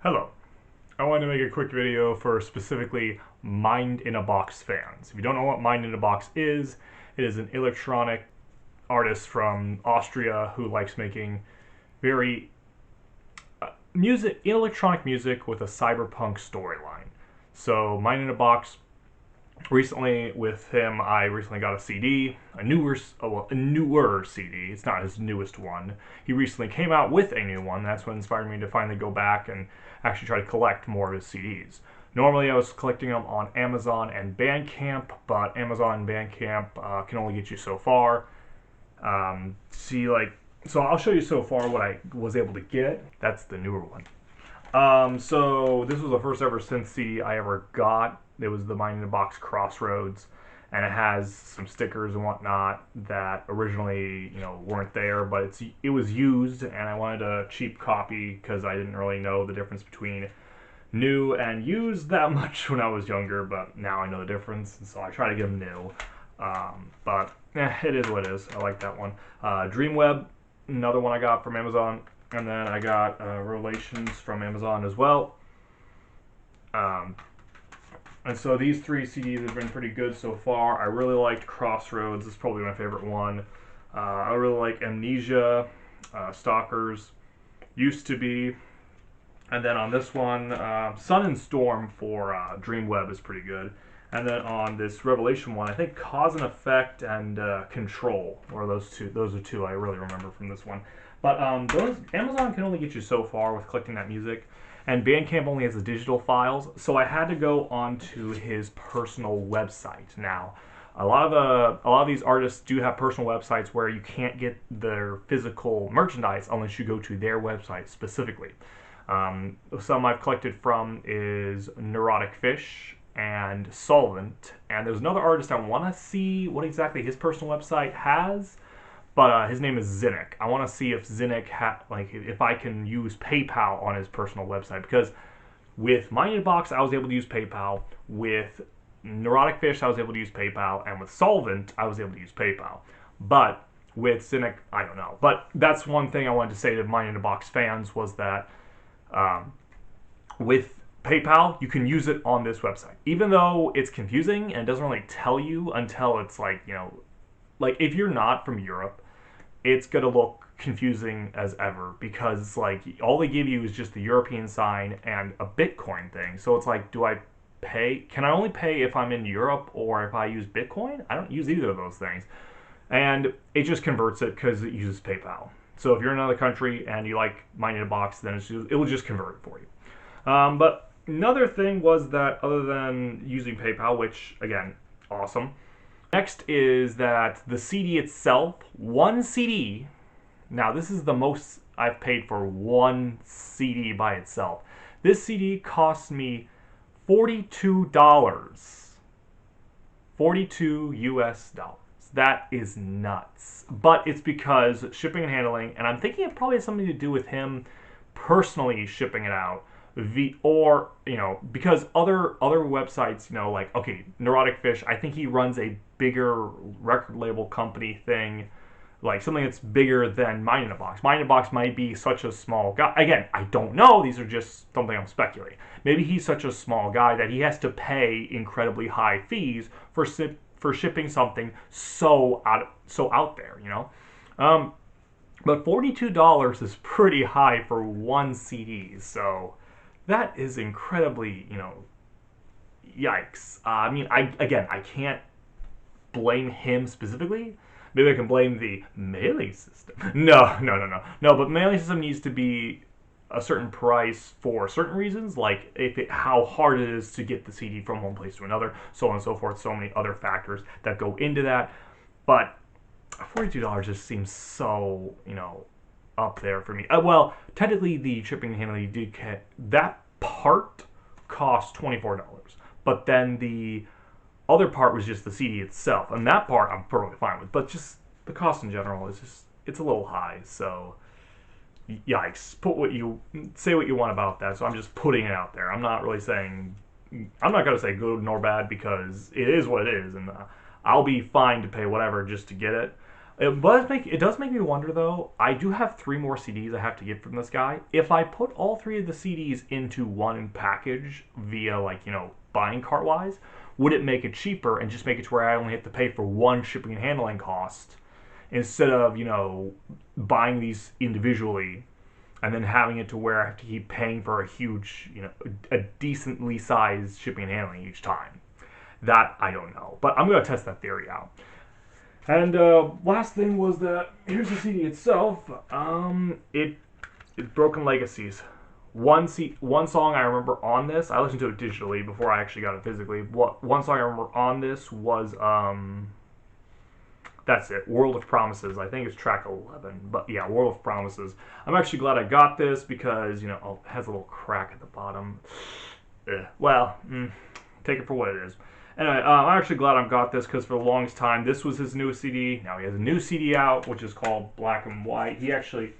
Hello. I wanted to make a quick video for specifically Mind in a Box fans. If you don't know what Mind in a Box is, it is an electronic artist from Austria who likes making very electronic music with a cyberpunk storyline. So Mind in a Box, recently with him, I recently got a CD, a newer CD. It's not his newest one. He recently came out with a new one. That's what inspired me to finally go back and actually try to collect more of his CDs. Normally, I was collecting them on Amazon and Bandcamp, but Amazon and Bandcamp can only get you so far. So I'll show you so far what I was able to get. That's the newer one. So this was the first ever synth CD I ever got. It was the Mind in a Box Crossroads, and it has some stickers and whatnot that originally, weren't there, but it was used, and I wanted a cheap copy because I didn't really know the difference between new and used that much when I was younger, but now I know the difference, and so I try to get them new. It is what it is. I like that one. Dreamweb, another one I got from Amazon, and then I got Revelations from Amazon as well. And so these three CDs have been pretty good so far. I really liked Crossroads. It's probably my favorite one. I really like Amnesia, Stalkers, Used to Be. And then on this one, Sun and Storm for Dreamweb is pretty good. And then on this Revelation one, I think Cause and Effect and Control, or those two. Those are two I really remember from this one. But those Amazon can only get you so far with collecting that music, and Bandcamp only has the digital files. So I had to go onto his personal website. Now, a lot of these artists do have personal websites where you can't get their physical merchandise unless you go to their website specifically. Some I've collected from is Neurotic Fish and Solvent, and there's another artist I want to see what exactly his personal website has, but his name is Zinnick. I want to see if Zinnick if I can use PayPal on his personal website, because with Mind in a Box I was able to use PayPal, with Neurotic Fish I was able to use PayPal, and with Solvent I was able to use PayPal. But with Zinnick, I don't know. But that's one thing I wanted to say to Mind in a Box fans, was that with PayPal, you can use it on this website. Even though it's confusing and doesn't really tell you until it's like if you're not from Europe, it's going to look confusing as ever, because all they give you is just the European sign and a Bitcoin thing. So it's like, do I pay? Can I only pay if I'm in Europe or if I use Bitcoin? I don't use either of those things. And it just converts it because it uses PayPal. So if you're in another country and you like Mind in a Box, then it will just convert it for you. But another thing was that, other than using PayPal, which again, awesome. Next is that the CD itself, one CD, now this is the most I've paid for one CD by itself. This CD cost me $42. 42 US dollars. That is nuts. But it's because shipping and handling, and I'm thinking it probably has something to do with him personally shipping it out. Because other websites, Neurotic Fish, I think he runs a bigger record label company thing, like something that's bigger than Mind in a Box. Mind in a Box might be such a small guy. Again, I don't know. These are just something I'm speculating. Maybe he's such a small guy that he has to pay incredibly high fees for shipping something so out there, But $42 is pretty high for one CD, so that is incredibly, yikes. I can't blame him specifically. Maybe I can blame the mailing system. No. But mailing system needs to be a certain price for certain reasons, like how hard it is to get the CD from one place to another, so on and so forth. So many other factors that go into that. But $42 just seems so, up there for me. Well, technically the shipping and handling did that part cost $24, but then the other part was just the CD itself, and that part I'm perfectly fine with. But just the cost in general is it's a little high. So yikes. Say what you want about that. So I'm just putting it out there. I'm not going to say good nor bad, because it is what it is, and I'll be fine to pay whatever just to get it. It does make me wonder though. I do have 3 more CDs I have to get from this guy. If I put all 3 of the CDs into one package via like buying cart wise, would it make it cheaper and just make it to where I only have to pay for one shipping and handling cost instead of buying these individually and then having it to where I have to keep paying for a huge a decently sized shipping and handling each time. That I don't know, but I'm gonna test that theory out. And last thing was that here's the CD itself. It's Broken Legacies. One song I remember on this. I listened to it digitally before I actually got it physically. One song I remember on this was that's it. World of Promises. I think it's track 11. But yeah, World of Promises. I'm actually glad I got this because it has a little crack at the bottom. Well, take it for what it is. Anyway, I'm actually glad I got this because for the longest time, this was his newest CD. Now he has a new CD out, which is called Black and White. He actually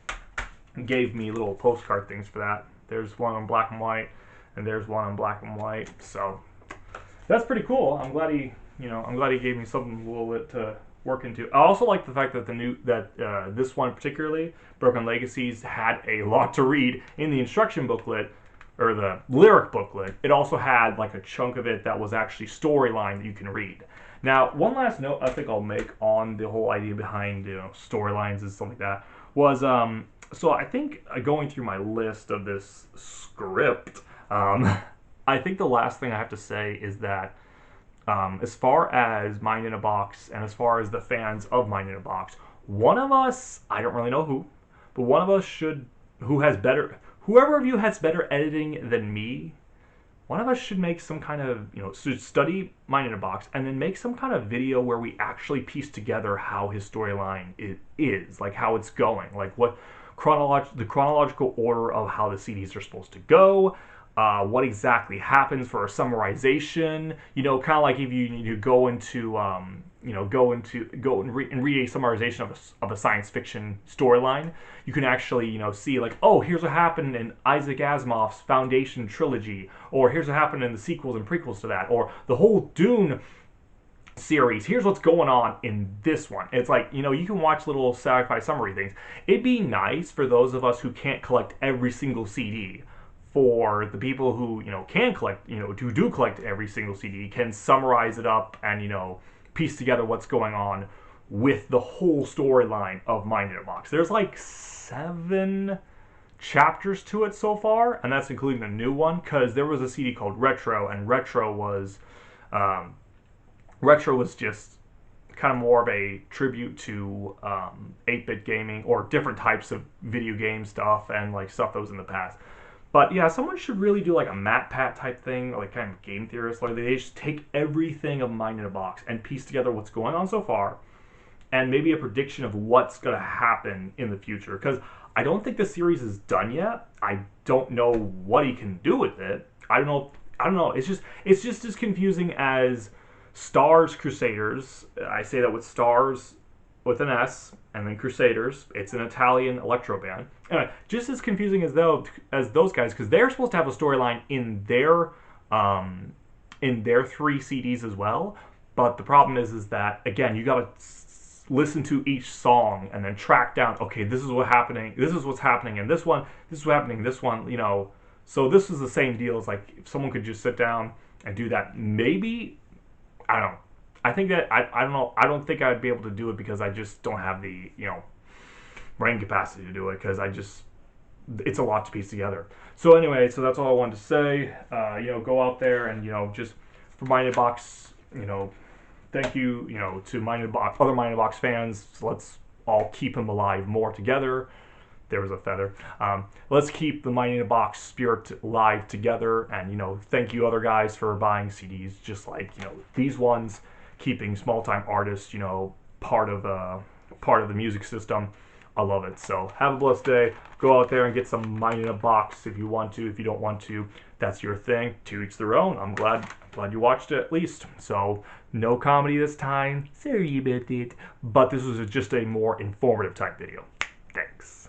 gave me little postcard things for that. There's one on black and white, and there's one on black and white. So that's pretty cool. I'm glad he gave me something a little bit to work into. I also like the fact that this one particularly, Broken Legacies, had a lot to read in the instruction booklet. Or the lyric booklet. It also had like a chunk of it that was actually storyline that you can read. Now, one last note I think I'll make on the whole idea behind storylines and stuff like that was so I think going through my list of this script, I think the last thing I have to say is that as far as Mind in a Box and as far as the fans of Mind in a Box, one of us, I don't really know who, but one of us whoever of you has better editing than me, one of us should make some kind of, should study Mind in a Box and then make some kind of video where we actually piece together how his storyline is, like how it's going, like what the chronological order of how the CDs are supposed to go, what exactly happens for a summarization, kind of like if you go into go and read a summarization of a science fiction storyline, you can actually see like, oh, here's what happened in Isaac Asimov's Foundation trilogy, or here's what happened in the sequels and prequels to that, or the whole Dune series. Here's what's going on in this one. It's like you can watch little sci-fi summary things. It'd be nice for those of us who can't collect every single CD. For the people who can collect, who do collect every single CD, can summarize it up and piece together what's going on with the whole storyline of Mind in a Box. There's like 7 chapters to it so far, and that's including the new one, because there was a CD called Retro, and Retro was just kind of more of a tribute to 8-bit gaming or different types of video game stuff and like stuff that was in the past. But yeah, someone should really do like a MatPat type thing, like kind of game theorist. Like they just take everything of Mind in a Box and piece together what's going on so far, and maybe a prediction of what's going to happen in the future. Because I don't think the series is done yet. I don't know what he can do with it. I don't know. It's just as confusing as Stars Crusaders. I say that with Stars with an S, and then Crusaders. It's an Italian electro band. Anyway, just as confusing as those guys, because they're supposed to have a storyline in their 3 CDs as well. But the problem is that again, you got to listen to each song and then track down. Okay, this is what's happening. This is what's happening in this one. This is what's happening in this one. So this is the same deal as like if someone could just sit down and do that. Maybe I don't know. I think that I don't know. I don't think I'd be able to do it because I just don't have the brain capacity to do it because it's a lot to piece together. So anyway, so that's all I wanted to say. Go out there and just for Mind in a Box. Thank you. To other Mind in a Box fans. So let's all keep him alive more together. There was a feather. Let's keep the Mind in a Box spirit alive together. And thank you other guys for buying CDs just like these ones. Keeping small-time artists, part of the music system. I love it. So have a blessed day. Go out there and get some Mind in a Box if you want to. If you don't want to, that's your thing. To each their own. I'm glad you watched it at least. So no comedy this time. Sorry about it. But this was just a more informative type video. Thanks.